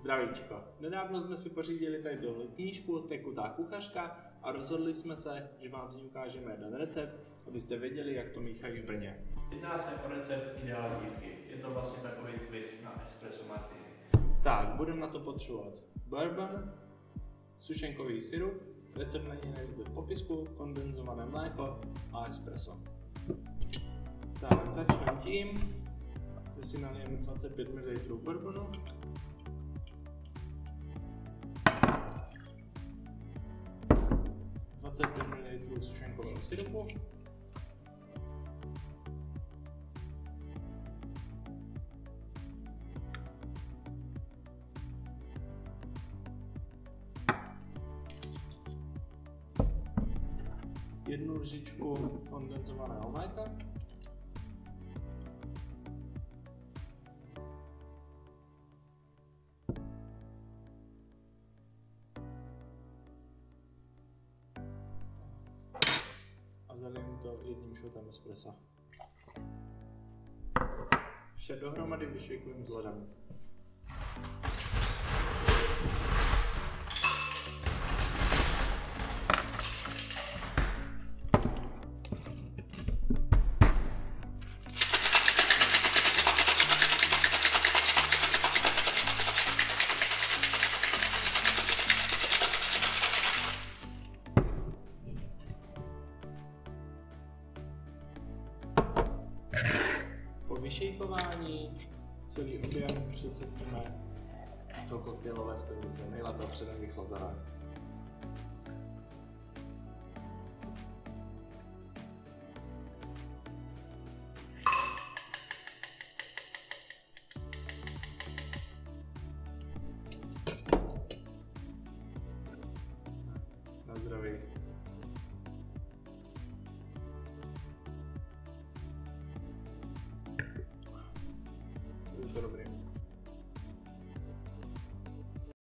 Zdravíčko. Nedávno jsme si pořídili tady tuhle knížku Tekutá kuchařka a rozhodli jsme se, že vám z ní ukážeme jeden recept, abyste věděli, jak to míchají v Brně. Jedná se o recept ideální dívky. Je to vlastně takový twist na espresso martini. Tak, budeme na to potřebovat bourbon, sušenkový sirup, recept na něj najdete v popisku, kondenzované mléko a espresso. Tak, začneme tím, že si nalijeme 25 ml bourbonu. ml sušenkového sirupu. Jednu lžičku kondenzovaného mléka. A zalijeme to jedním šotem espressa. Vše dohromady vyšejkujeme s ledem. Po vyšejkování celý objem přesypeme do koktejlové sklenice, nejlépe předem vychlazené.